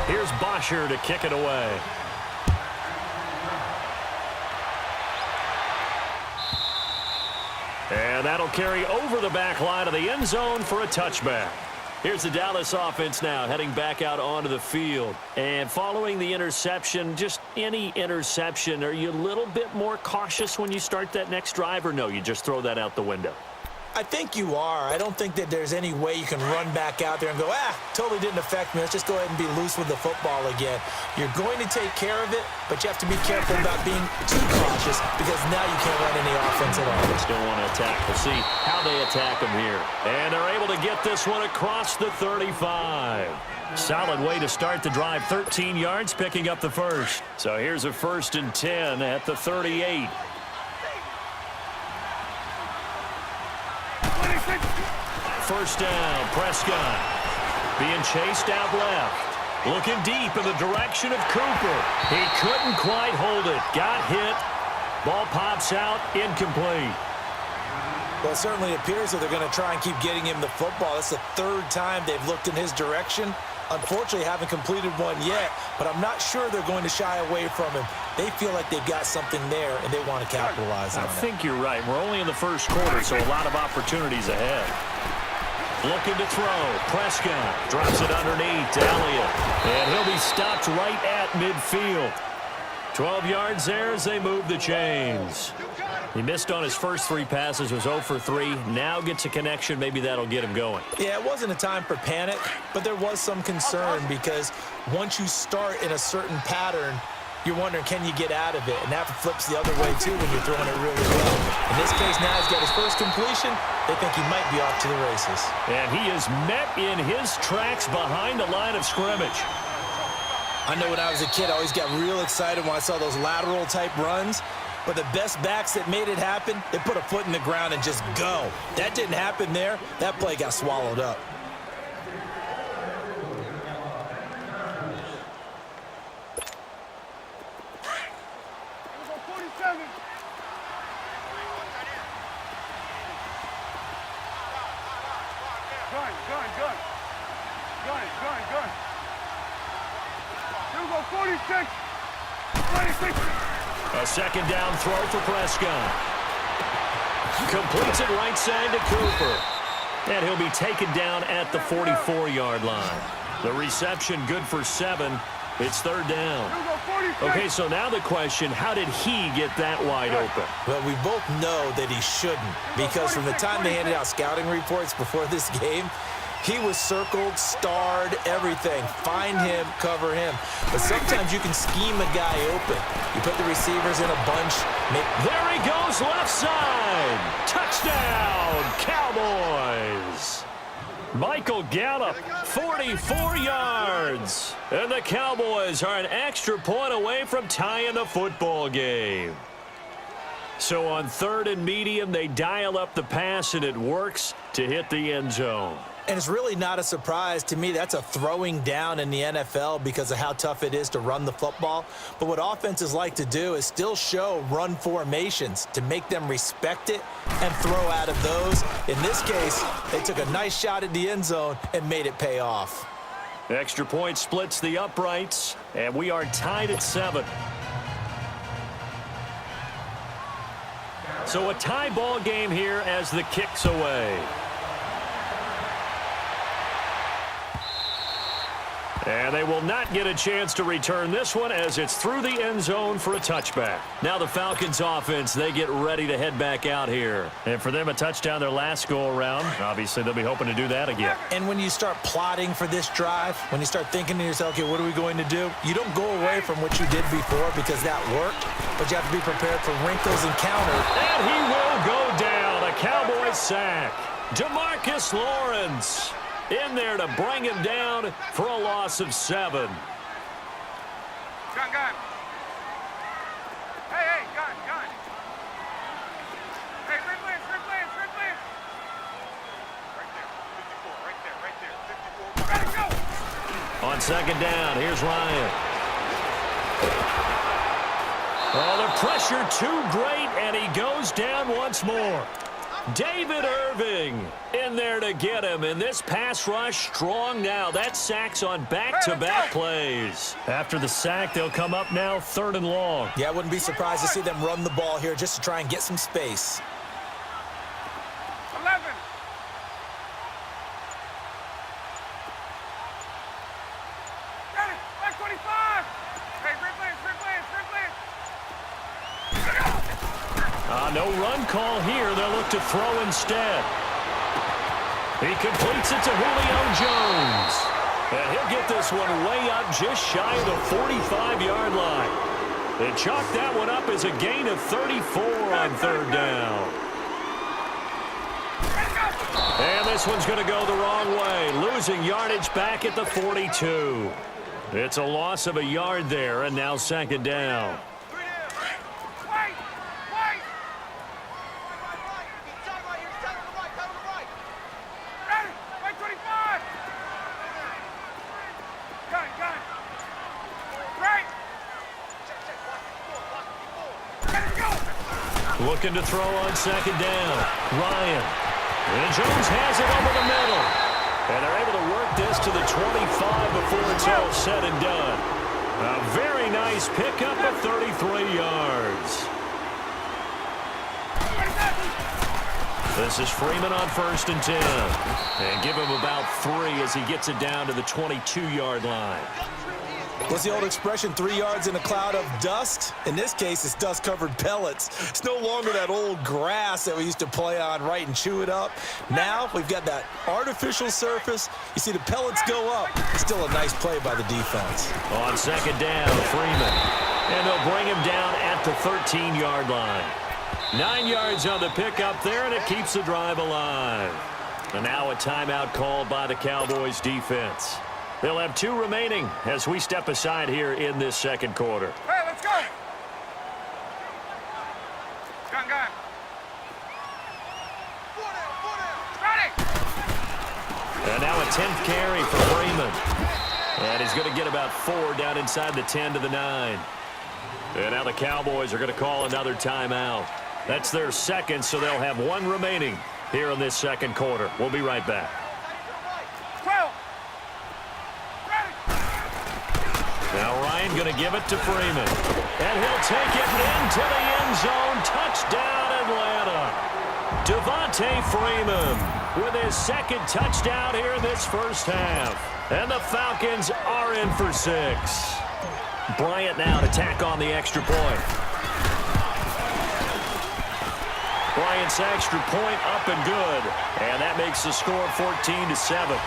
Here's Bosher to kick it away. And that'll carry over the back line of the end zone for a touchback. Here's the Dallas offense now heading back out onto the field. And following the interception, just any interception, are you a little bit more cautious when you start that next drive, or no, you just throw that out the window? I think you are. I don't think that there's any way you can run back out there and go, totally didn't affect me. Let's just go ahead and be loose with the football again. You're going to take care of it, but you have to be careful about being too cautious because now you can't run any offense at all. They still want to attack. We'll see how they attack them here. And they're able to get this one across the 35. Solid way to start the drive. 13 yards, picking up the first. So here's a 1st and 10 at the 38. First down, Prescott. Being chased out left. Looking deep in the direction of Cooper. He couldn't quite hold it. Got hit. Ball pops out, incomplete. Well, it certainly appears that they're going to try and keep getting him the football. It's the 3rd time they've looked in his direction. Unfortunately, haven't completed one yet, but I'm not sure they're going to shy away from him. They feel like they've got something there, and they want to capitalize on it. I think you're right. We're only in the first quarter, so a lot of opportunities ahead. Looking to throw. Prescott drops it underneath to Elliott. And he'll be stopped right at midfield. 12 yards there as they move the chains. He missed on his first 3 passes, was 0 for 3. Now gets a connection. Maybe that'll get him going. Yeah, it wasn't a time for panic, but there was some concern because once you start in a certain pattern, you're wondering, can you get out of it? And that flips the other way, too, when you're throwing it really well. In this case, now he's got his first completion. They think he might be off to the races. And he is met in his tracks behind the line of scrimmage. I know when I was a kid, I always got real excited when I saw those lateral-type runs. But the best backs that made it happen, they put a foot in the ground and just go. That didn't happen there. That play got swallowed up. A second down throw for Prescott. Completes it right side to Cooper. And he'll be taken down at the 44-yard line. The reception good for 7. It's 3rd down. Okay, so now the question, how did he get that wide open? Well, we both know that he shouldn't, because from the time they handed out scouting reports before this game, he was circled, starred, everything. Find him, cover him. But sometimes you can scheme a guy open. You put the receivers in a bunch. There he goes, left side. Touchdown, Cowboys. Michael Gallup, 44 yards. And the Cowboys are an extra point away from tying the football game. So on 3rd and medium, they dial up the pass, and it works to hit the end zone. And it's really not a surprise to me. That's a throwing down in the NFL because of how tough it is to run the football. But what offenses like to do is still show run formations to make them respect it and throw out of those. In this case, they took a nice shot at the end zone and made it pay off. Extra point splits the uprights, and we are tied at 7. So a tie ball game here as the kick's away. And they will not get a chance to return this one as it's through the end zone for a touchback. Now the Falcons offense, they get ready to head back out here. And for them, a touchdown their last go-around. Obviously, they'll be hoping to do that again. And when you start plotting for this drive, when you start thinking to yourself, okay, what are we going to do? You don't go away from what you did before because that worked, but you have to be prepared for wrinkles and counters. And he will go down. A Cowboys sack. DeMarcus Lawrence in there to bring him down for a loss of 7. Gun. Hey, gun. Hey, Rick Lance. Right there, 54, right there. 54. Gotta go! On 2nd down, here's Ryan. Oh, the pressure too great, and he goes down once more. David Irving in there to get him. And this pass rush strong now. That's sacks on back-to-back plays. After the sack, they'll come up now 3rd and long. Yeah, I wouldn't be surprised to see them run the ball here just to try and get some space. 11. Got it. Back 25. Hey, Ridley. No run call here. They'll look to throw instead. He completes it to Julio Jones. And he'll get this one way up just shy of the 45-yard line. They chalk that one up as a gain of 34 on 3rd down. And this one's going to go the wrong way, losing yardage back at the 42. It's a loss of a yard there, and now 2nd down. Looking to throw on 2nd down. Ryan. And Jones has it over the middle. And they're able to work this to the 25 before it's all said and done. A very nice pickup of 33 yards. This is Freeman on 1st and 10. And give him about 3 as he gets it down to the 22-yard line. What's the old expression, 3 yards in a cloud of dust? In this case, it's dust-covered pellets. It's no longer that old grass that we used to play on, right, and chew it up. Now we've got that artificial surface. You see the pellets go up. It's still a nice play by the defense. On 2nd down, Freeman. And they'll bring him down at the 13-yard line. 9 yards on the pickup there, and it keeps the drive alive. And now a timeout called by the Cowboys defense. They'll have 2 remaining as we step aside here in this 2nd quarter. Hey, let's go. Gun. Ready. And now a 10th carry for Freeman. And he's going to get about 4 down inside the 10 to the 9. And now the Cowboys are going to call another timeout. That's their 2nd, so they'll have 1 remaining here in this 2nd quarter. We'll be right back. 12. Now Ryan going to give it to Freeman. And he'll take it into the end zone. Touchdown, Atlanta. Devontae Freeman with his 2nd touchdown here in this 1st half. And the Falcons are in for 6. Bryant now to tack on the extra point. Bryant's extra point up and good. And that makes the score 14-7.